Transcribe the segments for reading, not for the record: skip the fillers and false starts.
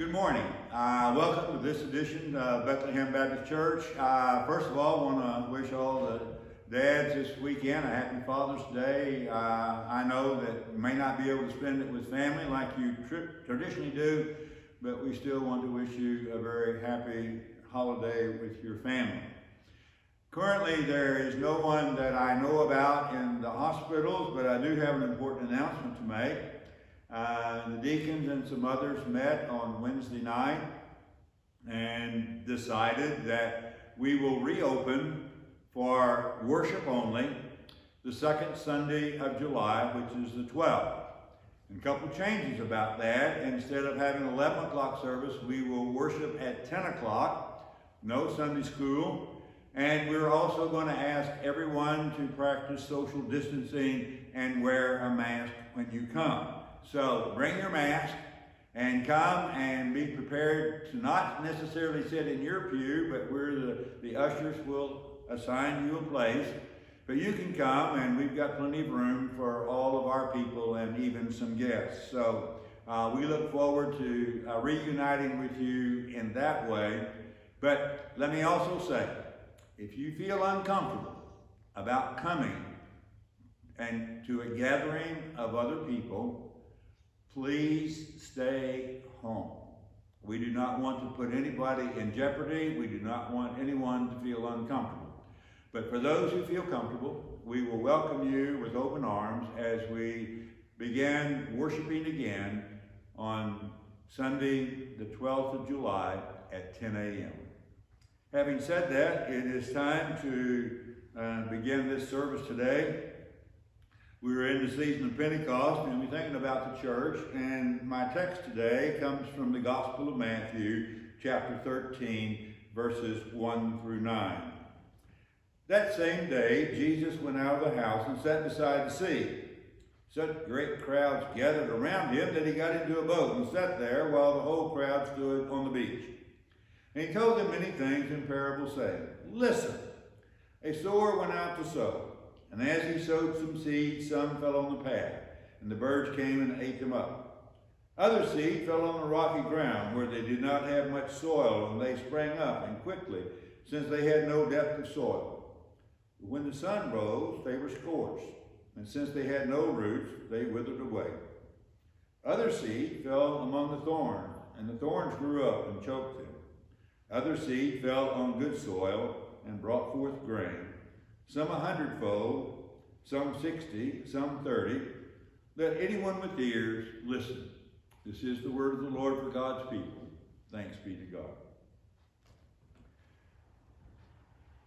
Good morning. Welcome to this edition of Bethlehem Baptist Church. First of all, I want to wish all the dads this weekend a happy Father's Day. I know that you may not be able to spend it with family like you traditionally do, but we still want to wish you a very happy holiday with your family. Currently, there is no one that I know about in the hospitals, but I do have an important announcement to make. The deacons and some others met on Wednesday night and decided that we will reopen for worship only the second Sunday of July, which is the 12th. And a couple changes about that. Instead of having 11 o'clock service, we will worship at 10 o'clock, no Sunday school. And we're also going to ask everyone to practice social distancing and wear a mask when you come. So bring your mask and come and be prepared to not necessarily sit in your pew, but the ushers will assign you a place. But you can come, and we've got plenty of room for all of our people and even some guests. So we look forward to reuniting with you in that way. But let me also say, if you feel uncomfortable about coming and to a gathering of other people, please stay home. We do not want to put anybody in jeopardy. We do not want anyone to feel uncomfortable. But for those who feel comfortable, we will welcome you with open arms as we begin worshiping again on Sunday, the 12th of July at 10 a.m. Having said that, it is time to begin this service today. We were in the season of Pentecost, and we're thinking about the church, and my text today comes from the Gospel of Matthew, chapter 13, verses 1 through 9. That same day, Jesus went out of the house and sat beside the sea. Such great crowds gathered around him that he got into a boat and sat there while the whole crowd stood on the beach. And he told them many things in parables, saying, "Listen, a sower went out to sow. And as he sowed some seed, some fell on the path, and the birds came and ate them up. Other seed fell on the rocky ground, where they did not have much soil, and they sprang up and quickly, since they had no depth of soil. But when the sun rose, they were scorched, and since they had no roots, they withered away. Other seed fell among the thorns, and the thorns grew up and choked them. Other seed fell on good soil and brought forth grain, some 100-fold, some 60, some 30. Let anyone with ears listen." This is the word of the Lord for God's people. Thanks be to God.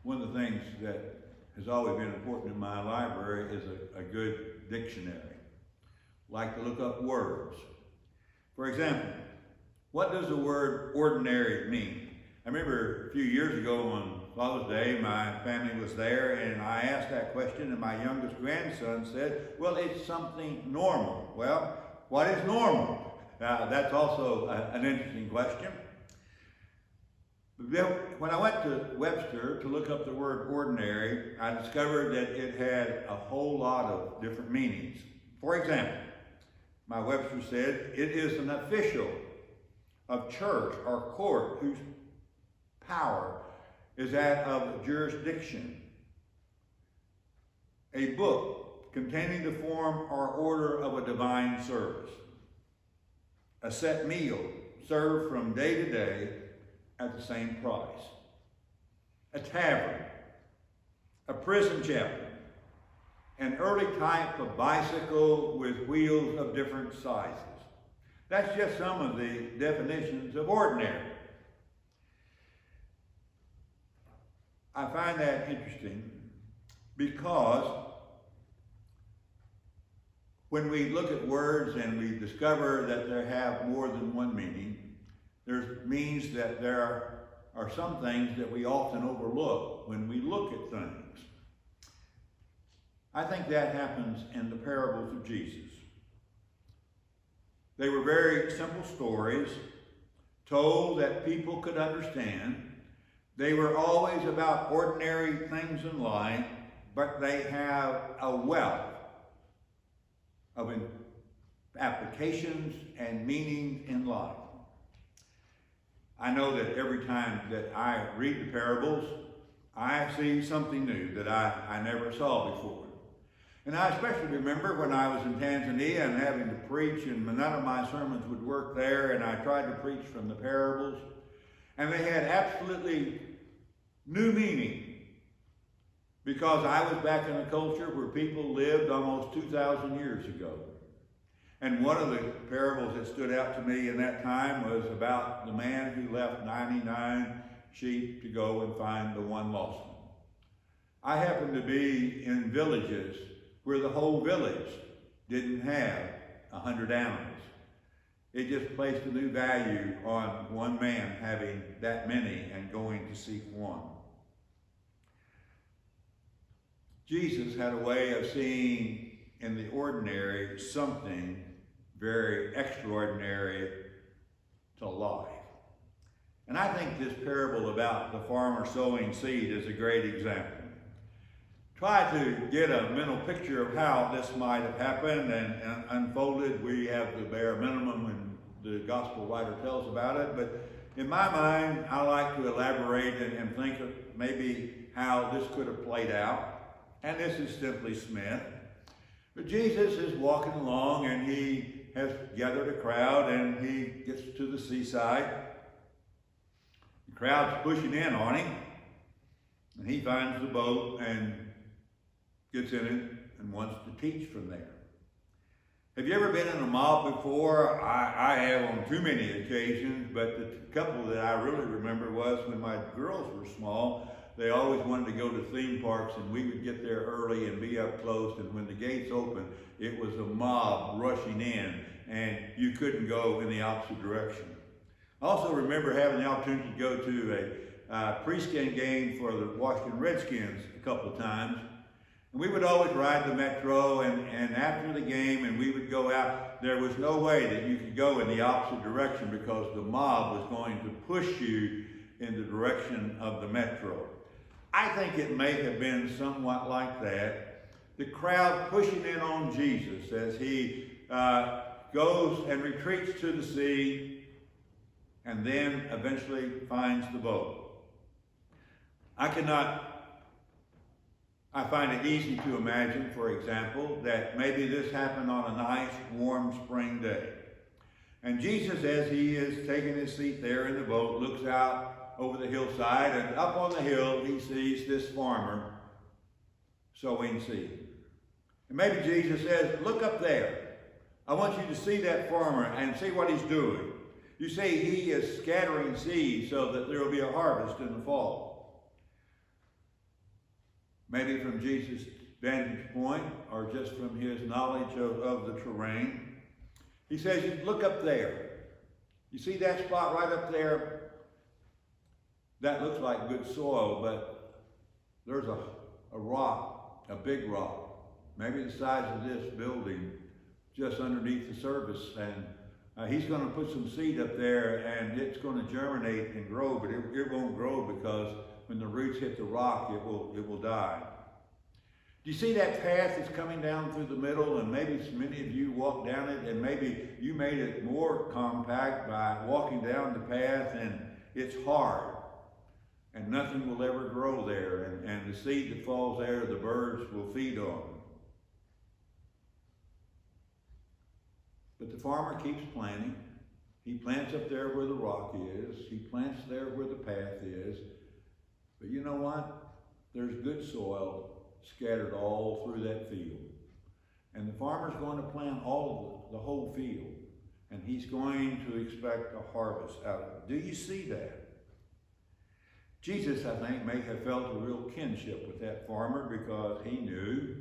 One of the things that has always been important in my library is a good dictionary. I like to look up words. For example, what does the word ordinary mean? I remember a few years ago on Father's Day, my family was there, and I asked that question, and my youngest grandson said, "Well, it's something normal." Well, what is normal? That's also an interesting question. When I went to Webster to look up the word ordinary, I discovered that it had a whole lot of different meanings. For example, my Webster said, it is an official of church or court whose power is that of jurisdiction. A book containing the form or order of a divine service. A set meal served from day to day at the same price. A tavern. A prison chaplain. An early type of bicycle with wheels of different sizes. That's just some of the definitions of ordinary. I find that interesting because when we look at words and we discover that they have more than one meaning, there means that there are some things that we often overlook when we look at things. I think that happens in the parables of Jesus. They were very simple stories told that people could understand. They were always about ordinary things in life, but they have a wealth of applications and meanings in life. I know that every time that I read the parables, I see something new that I never saw before. And I especially remember when I was in Tanzania and having to preach, and none of my sermons would work there, and I tried to preach from the parables, and they had absolutely new meaning, because I was back in a culture where people lived almost 2,000 years ago. And one of the parables that stood out to me in that time was about the man who left 99 sheep to go and find the one lost one. I happened to be in villages where the whole village didn't have 100 animals. It just placed a new value on one man having that many and going to seek one. Jesus had a way of seeing in the ordinary something very extraordinary to life. And I think this parable about the farmer sowing seed is a great example. Try to get a mental picture of how this might have happened and unfolded. We have the bare minimum when the gospel writer tells about it, but in my mind, I like to elaborate and think of maybe how this could have played out. And this is simply Smith. But Jesus is walking along, and he has gathered a crowd, and he gets to the seaside. The crowd's pushing in on him, and he finds the boat and gets in it and wants to teach from there. Have you ever been in a mob before? I have on too many occasions, but the couple that I really remember was when my girls were small. They always wanted to go to theme parks, and we would get there early and be up close, and when the gates opened, it was a mob rushing in, and you couldn't go in the opposite direction. I also remember having the opportunity to go to a pre-skin game for the Washington Redskins a couple of times. And we would always ride the Metro, and after the game, and we would go out, there was no way that you could go in the opposite direction because the mob was going to push you in the direction of the Metro. I think it may have been somewhat like that. The crowd pushing in on Jesus as he goes and retreats to the sea and then eventually finds the boat. I find it easy to imagine, for example, that maybe this happened on a nice, warm spring day. And Jesus, as he is taking his seat there in the boat, looks out over the hillside, and up on the hill he sees this farmer sowing seed. And maybe Jesus says, look up there. I want you to see that farmer and see what he's doing. You see, he is scattering seed so that there will be a harvest in the fall. Maybe from Jesus' vantage point, or just from his knowledge of the terrain. He says, look up there. You see that spot right up there? That looks like good soil, but there's a rock, a big rock, maybe the size of this building, just underneath the surface, and he's going to put some seed up there, and it's going to germinate and grow, but it won't grow because when the roots hit the rock, it will die. Do you see that path that's coming down through the middle, and maybe many of you walk down it, and maybe you made it more compact by walking down the path, and it's hard. And nothing will ever grow there, and the seed that falls there, the birds will feed on. But the farmer keeps planting. He plants up there where the rock is. He plants there where the path is. But you know what? There's good soil scattered all through that field. And the farmer's going to plant all of the whole field. And he's going to expect a harvest out of it. Do you see that? Jesus, I think, may have felt a real kinship with that farmer because he knew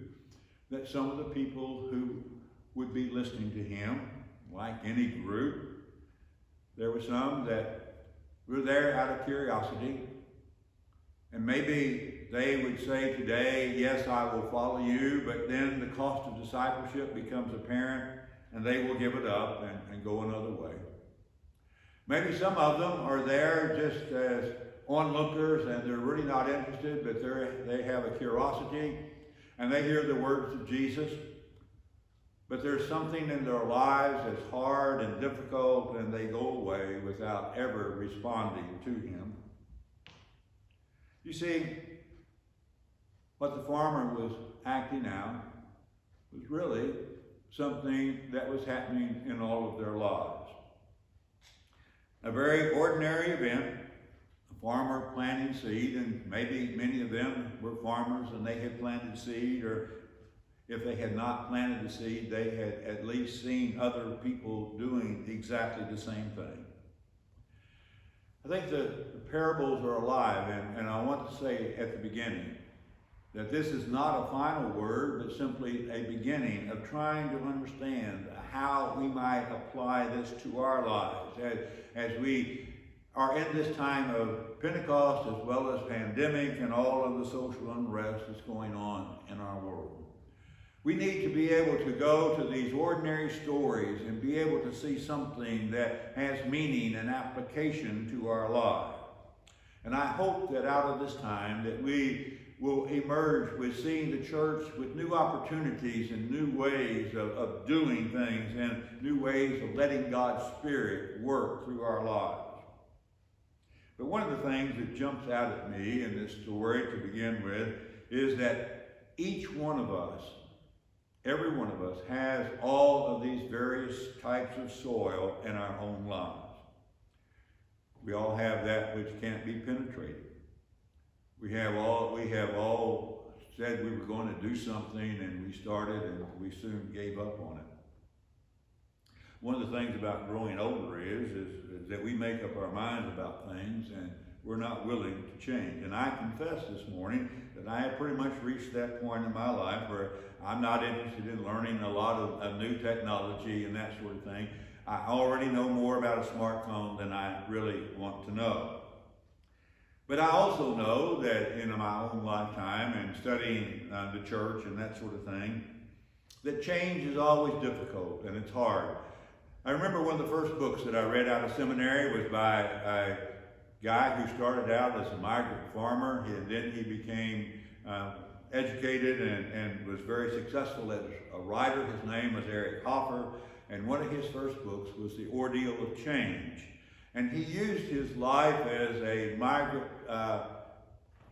that some of the people who would be listening to him, like any group, there were some that were there out of curiosity. And maybe they would say today, yes, I will follow you, but then the cost of discipleship becomes apparent and they will give it up and go another way. Maybe some of them are there just as onlookers, and they're really not interested, but they have a curiosity, and they hear the words of Jesus. but there's something in their lives that's hard and difficult, and they go away without ever responding to him. You see, what the farmer was acting out was really something that was happening in all of their lives. A very ordinary event, a farmer planting seed, and maybe many of them were farmers and they had planted seed, or if they had not planted the seed, they had at least seen other people doing exactly the same thing. I think the parables are alive, and I want to say at the beginning that this is not a final word, but simply a beginning of trying to understand how we might apply this to our lives as we are in this time of Pentecost, as well as pandemic and all of the social unrest that's going on in our world. We need to be able to go to these ordinary stories and be able to see something that has meaning and application to our lives. And I hope that out of this time that we will emerge with seeing the church with new opportunities and new ways of doing things and new ways of letting God's Spirit work through our lives. But one of the things that jumps out at me in this story to begin with is that each one of us, every one of us, has all of these various types of soil in our own lives. We all have that which can't be penetrated. We have all said we were going to do something, and we started and we soon gave up on it. One of the things about growing older is that we make up our minds about things and we're not willing to change. And I confess this morning that I have pretty much reached that point in my life where I'm not interested in learning a lot of new technology and that sort of thing. I already know more about a smartphone than I really want to know. But I also know that in my own lifetime and studying the church and that sort of thing, that change is always difficult and it's hard. I remember one of the first books that I read out of seminary was by a guy who started out as a migrant farmer. Then he became educated and was very successful as a writer. His name was Eric Hoffer, and one of his first books was The Ordeal of Change. And he used his life as a migrant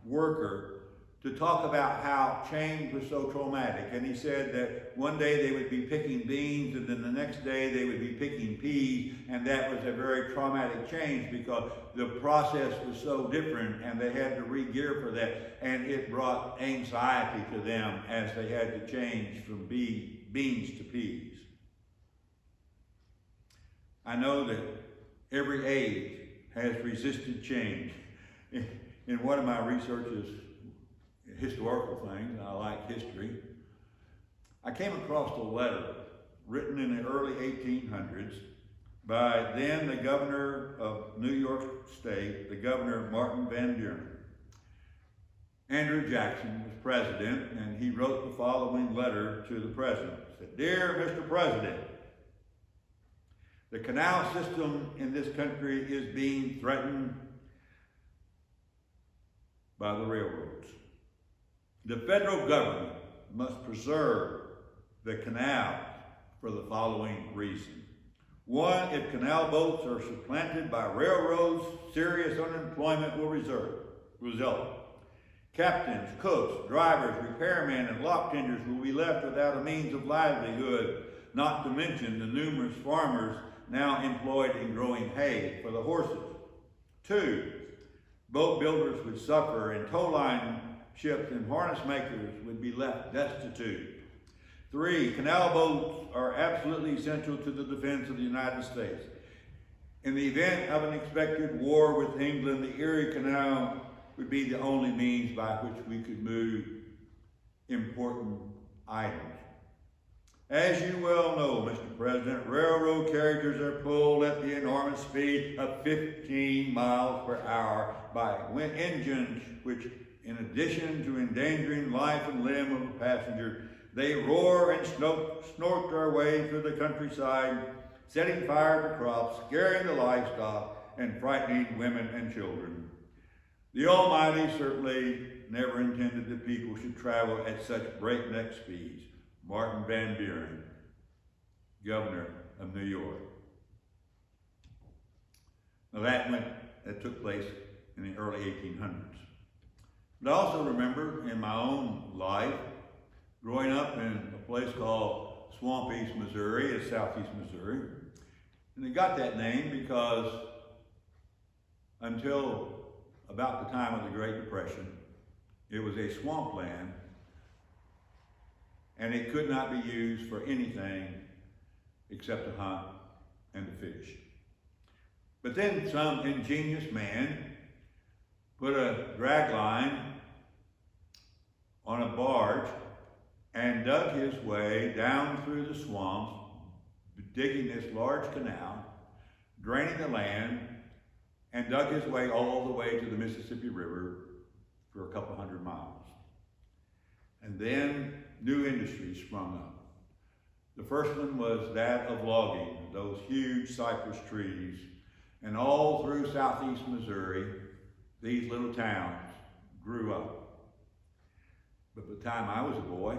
worker to talk about how change was so traumatic. And he said that one day they would be picking beans, and then the next day they would be picking peas, and that was a very traumatic change because the process was so different and they had to re-gear for that, and it brought anxiety to them as they had to change from beans to peas. I know that every age has resisted change. In one of my researches, historical things, and I like history, I came across a letter written in the early 1800s by then the governor of New York State, the Governor Martin Van Buren. Andrew Jackson was president, and he wrote the following letter to the president. He said, "Dear Mr. President, the canal system in this country is being threatened by the railroads. The federal government must preserve the canal for the following reason. One, if canal boats are supplanted by railroads, serious unemployment will result. Captains, cooks, drivers, repairmen, and lock tenders will be left without a means of livelihood, not to mention the numerous farmers now employed in growing hay for the horses. Two, boat builders would suffer, and tow line ships and harness makers would be left destitute. Three, canal boats are absolutely essential to the defense of the United States. In the event of an expected war with England, the Erie Canal would be the only means by which we could move important items. As you well know, Mr. President, railroad carriages are pulled at the enormous speed of 15 miles per hour by engines which, in addition to endangering life and limb of the passenger, they roar and snort their way through the countryside, setting fire to crops, scaring the livestock, and frightening women and children. The Almighty certainly never intended that people should travel at such breakneck speeds. Martin Van Buren, governor of New York. Now that took place in the early 1800s. But I also remember in my own life, growing up in a place called Swamp East, Missouri, it's southeast Missouri. And it got that name because until about the time of the Great Depression, it was a swampland, and it could not be used for anything except to hunt and to fish. But then some ingenious man put a drag line on a barge and dug his way down through the swamps, digging this large canal, draining the land, and dug his way all the way to the Mississippi River for a couple hundred miles. And then new industries sprung up. The first one was that of logging, those huge cypress trees. And all through southeast Missouri, these little towns grew up. But by the time I was a boy,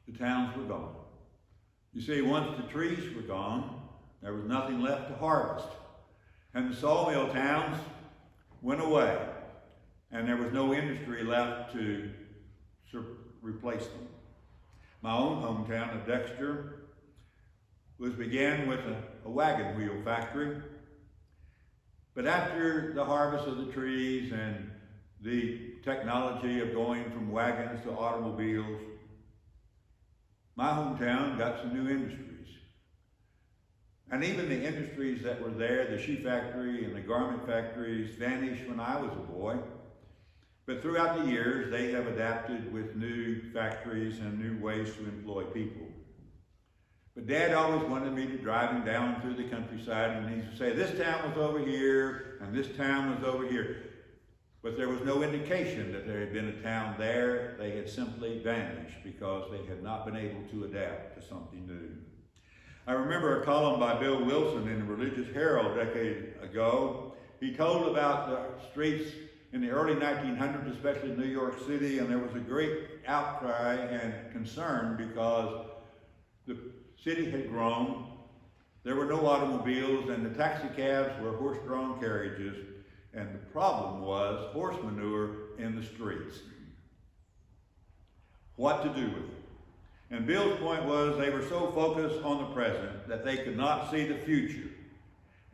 the towns were gone. You see, once the trees were gone, there was nothing left to harvest. And the sawmill towns went away. And there was no industry left to replace them. My own hometown of Dexter began with a wagon wheel factory. But after the harvest of the trees and the technology of going from wagons to automobiles, my hometown got some new industries. And even the industries that were there, the shoe factory and the garment factories, vanished when I was a boy. But throughout the years, they have adapted with new factories and new ways to employ people. But Dad always wanted me to drive him down through the countryside, and he used to say, this town was over here, and this town was over here. But there was no indication that there had been a town there. They had simply vanished because they had not been able to adapt to something new. I remember a column by Bill Wilson in the Religious Herald a decade ago. He told about the streets in the early 1900s, especially in New York City, and there was a great outcry and concern because the city had grown. There were no automobiles, and the taxi cabs were horse-drawn carriages, and the problem was horse manure in the streets. What to do with it? And Bill's point was they were so focused on the present that they could not see the future.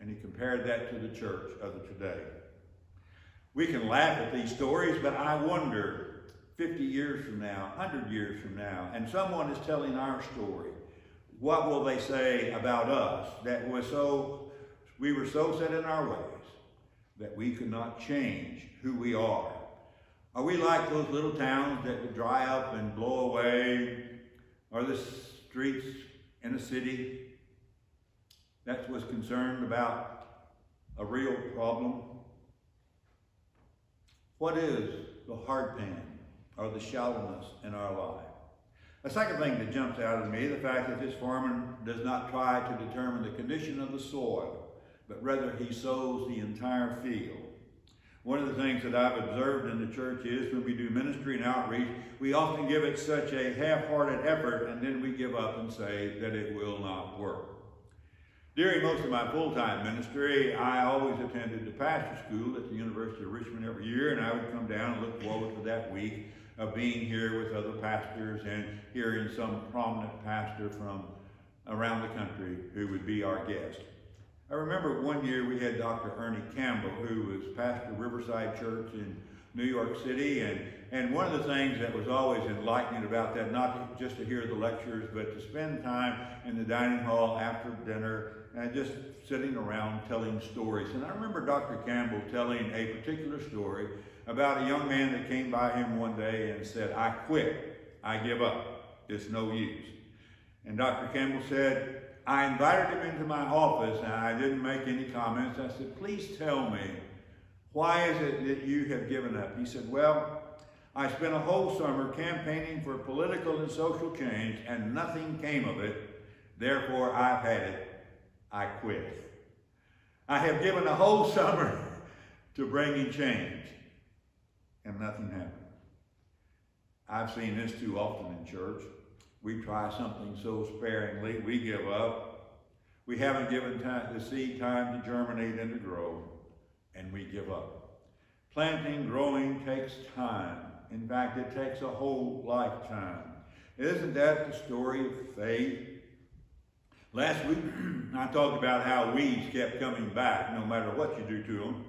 And he compared that to the church of the today. We can laugh at these stories, but I wonder, 50 years from now, 100 years from now, and someone is telling our story, what will they say about us that we were so set in our ways that we could not change who we are? Are we like those little towns that would dry up and blow away? Are the streets in a city that was concerned about a real problem? What is the hard pan or the shallowness in our life? The second thing that jumps out at me, the fact that this farmer does not try to determine the condition of the soil, but rather he sows the entire field. One of the things that I've observed in the church is when we do ministry and outreach, we often give it such a half-hearted effort, and then we give up and say that it will not work. During most of my full-time ministry, I always attended the pastor school at the University of Richmond every year, and I would come down and look forward to that week of being here with other pastors and hearing some prominent pastor from around the country who would be our guest. I remember one year we had Dr. Ernie Campbell, who was pastor of Riverside Church in New York City, and one of the things that was always enlightening about that, not just to hear the lectures, but to spend time in the dining hall after dinner and just sitting around telling stories. And I remember Dr. Campbell telling a particular story about a young man that came by him one day and said, I quit, I give up, it's no use. And Dr. Campbell said, I invited him into my office and I didn't make any comments. I said, please tell me, why is it that you have given up? He said, well, I spent a whole summer campaigning for political and social change and nothing came of it. Therefore, I've had it. I quit. I have given a whole summer to bringing change and nothing happened. I've seen this too often in church. We try something so sparingly, we give up. We haven't given the seed time to germinate and to grow, and we give up. Planting, growing takes time. In fact, it takes a whole lifetime. Isn't that the story of faith? Last week, I talked about how weeds kept coming back no matter what you do to them.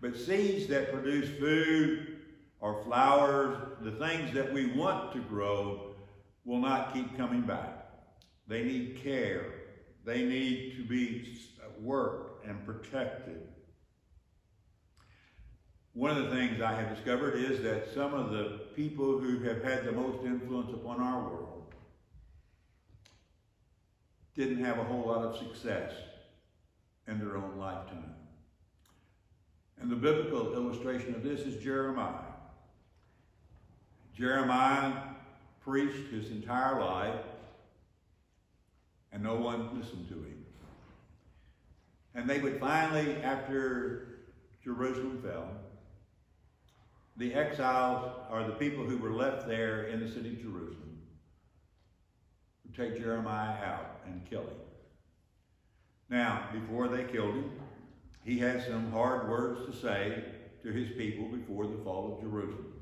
But seeds that produce food or flowers, the things that we want to grow, will not keep coming back. They need care. They need to be worked and protected. One of the things I have discovered is that some of the people who have had the most influence upon our world didn't have a whole lot of success in their own lifetime. And the biblical illustration of this is Jeremiah. Jeremiah preached his entire life, and no one listened to him. And they would finally, after Jerusalem fell, the exiles, or the people who were left there in the city of Jerusalem, would take Jeremiah out and kill him. Now, before they killed him, he had some hard words to say to his people before the fall of Jerusalem.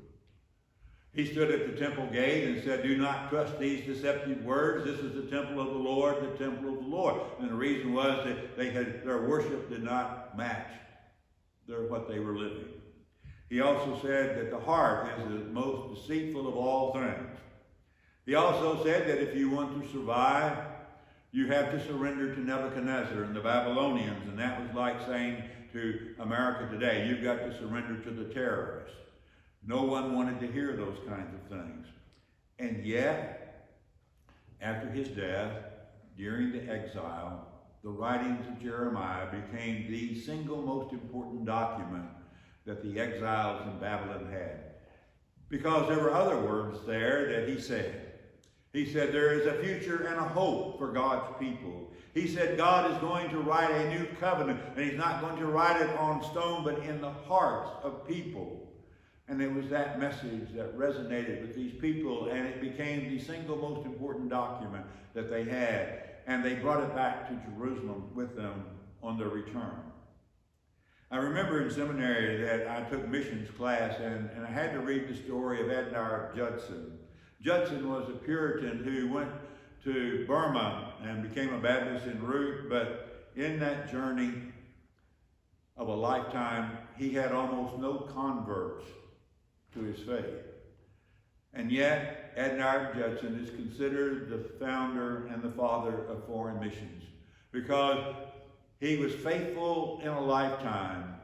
He stood at the temple gate and said, "Do not trust these deceptive words. This is the temple of the Lord, the temple of the Lord." And the reason was that their worship did not match what they were living. He also said that the heart is the most deceitful of all things. He also said that if you want to survive, you have to surrender to Nebuchadnezzar and the Babylonians. And that was like saying to America today, you've got to surrender to the terrorists. No one wanted to hear those kinds of things. And yet, after his death, during the exile, the writings of Jeremiah became the single most important document that the exiles in Babylon had. Because there were other words there that he said. He said there is a future and a hope for God's people. He said God is going to write a new covenant, and he's not going to write it on stone, but in the hearts of people. And it was that message that resonated with these people, and it became the single most important document that they had. And they brought it back to Jerusalem with them on their return. I remember in seminary that I took missions class, and I had to read the story of Ednar Judson. Judson was a Puritan who went to Burma and became a Baptist en route, but in that journey of a lifetime, he had almost no converts to his faith. And yet, Ednar Judson is considered the founder and the father of foreign missions because he was faithful in a lifetime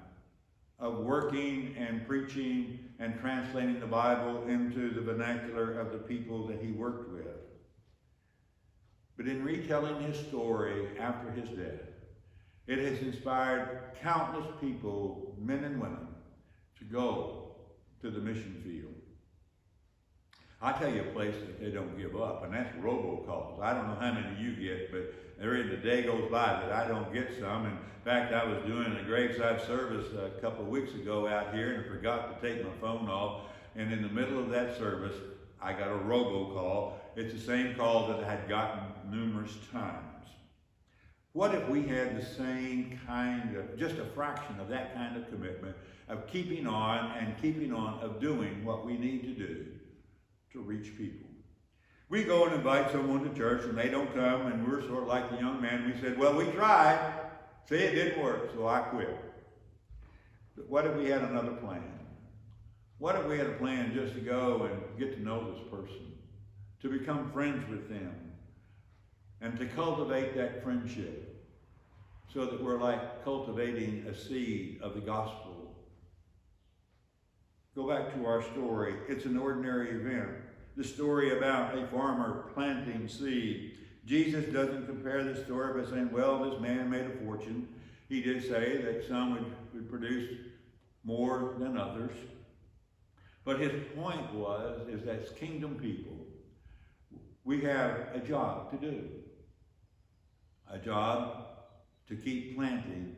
of working and preaching and translating the Bible into the vernacular of the people that he worked with. But in retelling his story after his death, it has inspired countless people, men and women, to go to the mission field. I'll tell you a place that they don't give up, and that's robocalls. I don't know how many you get, but there isn't a day goes by that I don't get some. In fact, I was doing a graveside service a couple of weeks ago out here and forgot to take my phone off. And in the middle of that service, I got a robocall. It's the same call that I had gotten numerous times. What if we had the same kind of, just a fraction of that kind of commitment of keeping on and keeping on, of doing what we need to do to reach people? We go and invite someone to church and they don't come, and we're sort of like the young man. We said, well, we tried. See, it didn't work, so I quit. But what if we had another plan? What if we had a plan just to go and get to know this person, to become friends with them, and to cultivate that friendship so that we're like cultivating a seed of the gospel? Go back to our story. It's an ordinary event. The story about a farmer planting seed. Jesus doesn't compare the story by saying, well, this man made a fortune. He did say that some would produce more than others. But his point is that as kingdom people, we have a job to do. A job to keep planting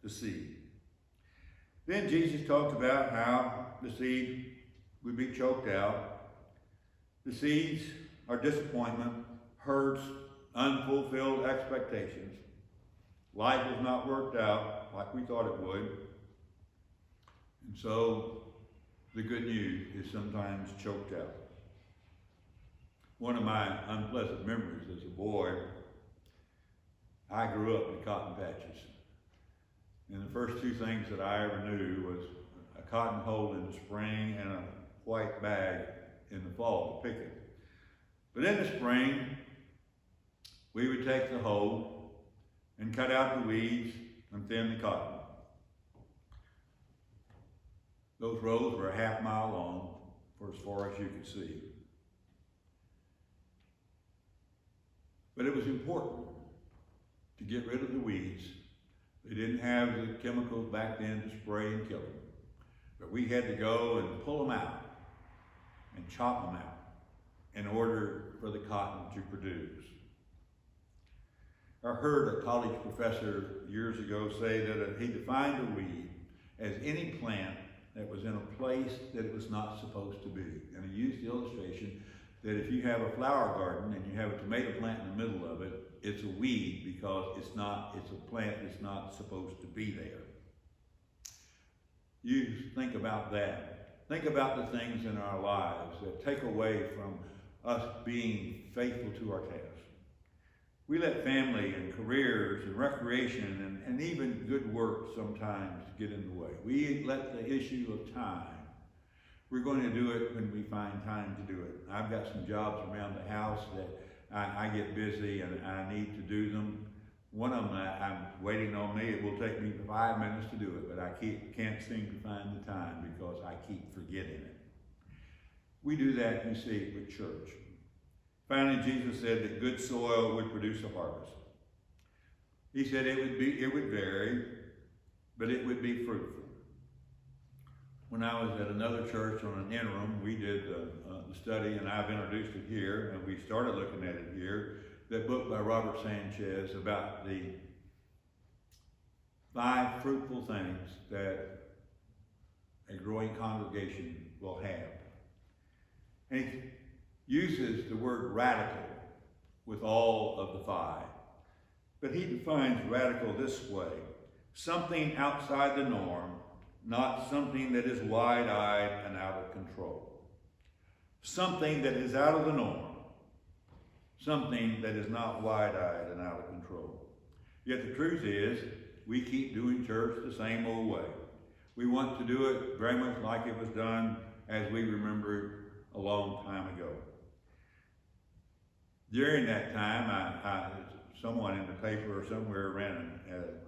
the seed. Then Jesus talked about how the seed would be choked out. The seeds or disappointment, hurts, unfulfilled expectations. Life has not worked out like we thought it would. And so the good news is sometimes choked out. One of my unpleasant memories as a boy, I grew up in cotton patches. And the first two things that I ever knew was a cotton hoe in the spring and a white bag in the fall to pick it. But in the spring, we would take the hoe and cut out the weeds and thin the cotton. Those rows were a half mile long for as far as you could see. But it was important to get rid of the weeds. They didn't have the chemicals back then to spray and kill them. But we had to go and pull them out and chop them out in order for the cotton to produce. I heard a college professor years ago say that he defined a weed as any plant that was in a place that it was not supposed to be. And he used the illustration that if you have a flower garden and you have a tomato plant in the middle of it, it's a weed because it's a plant that's not supposed to be there. You think about that. Think about the things in our lives that take away from us being faithful to our task. We let family and careers and recreation and even good work sometimes get in the way. We let the issue of time. We're going to do it when we find time to do it. I've got some jobs around the house that I get busy and I need to do them. One of them I'm waiting on me. It will take me 5 minutes to do it, but I can't seem to find the time because I keep forgetting it. We do that, you see, with church. Finally, Jesus said that good soil would produce a harvest. He said it would vary, but it would be fruitful. When I was at another church on an interim, we did the study, and I've introduced it here, and we started looking at it here, that book by Robert Sanchez about the 5 fruitful things that a growing congregation will have. And he uses the word radical with all of the 5. But he defines radical this way: something outside the norm, not something that is wide-eyed and out of control. Something that is out of the norm. Something that is not wide-eyed and out of control. Yet the truth is, we keep doing church the same old way. We want to do it very much like it was done as we remember it a long time ago. During that time, someone in the paper or somewhere ran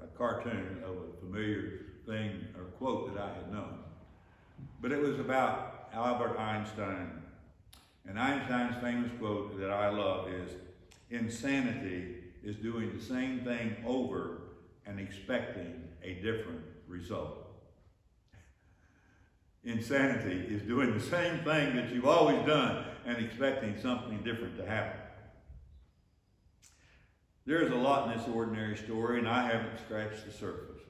a cartoon of a familiar thing or quote that I had known. But it was about Albert Einstein. And Einstein's famous quote that I love is, "Insanity is doing the same thing over and expecting a different result." Insanity is doing the same thing that you've always done and expecting something different to happen. There's a lot in this ordinary story, and I haven't scratched the surface.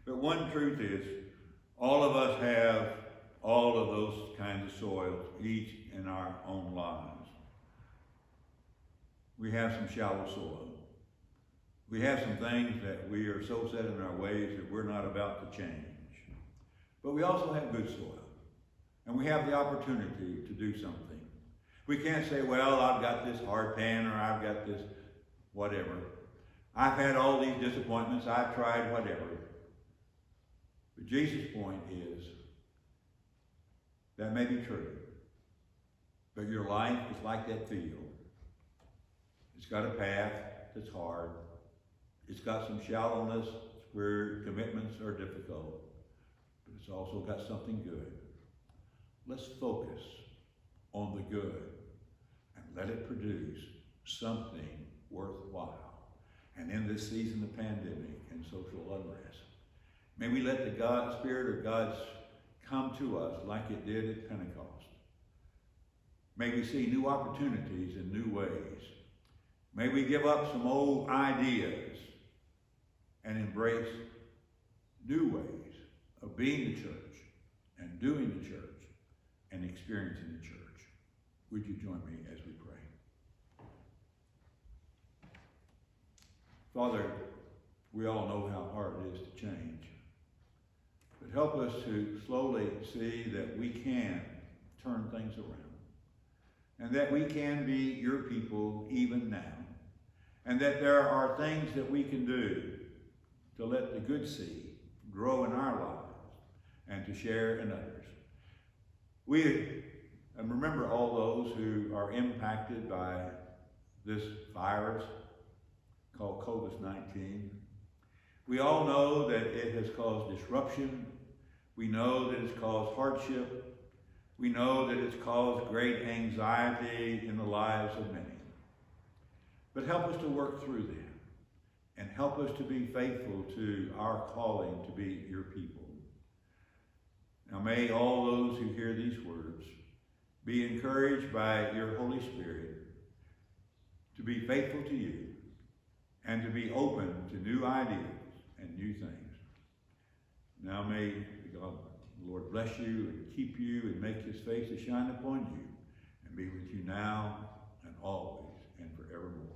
But one truth is, all of us have all of those kinds of soils, each in our own lives. We have some shallow soil. We have some things that we are so set in our ways that we're not about to change. But we also have good soil. And we have the opportunity to do something. We can't say, well, I've got this hard pan or I've got this whatever. I've had all these disappointments. I've tried whatever. But Jesus' point is, that may be true. But your life is like that field. It's got a path that's hard. It's got some shallowness where commitments are difficult. But it's also got something good. Let's focus on the good and let it produce something worthwhile. And in this season of pandemic and social unrest, may we let the Spirit of God's come to us like it did at Pentecost. May we see new opportunities in new ways. May we give up some old ideas and embrace new ways of being the church and doing the church and experiencing the church. Would you join me as we pray? Father, we all know how hard it is to change. But help us to slowly see that we can turn things around. And that we can be your people even now. And that there are things that we can do to let the good seed grow in our lives and to share in others. And remember all those who are impacted by this virus called COVID-19. We all know that it has caused disruption. We know that it's caused hardship. We know that it's caused great anxiety in the lives of many. But help us to work through that and help us to be faithful to our calling to be your people. Now may all those who hear these words be encouraged by your Holy Spirit to be faithful to you and to be open to new ideas and new things. Now may God, the Lord bless you and keep you and make his face to shine upon you and be with you now and always and forevermore.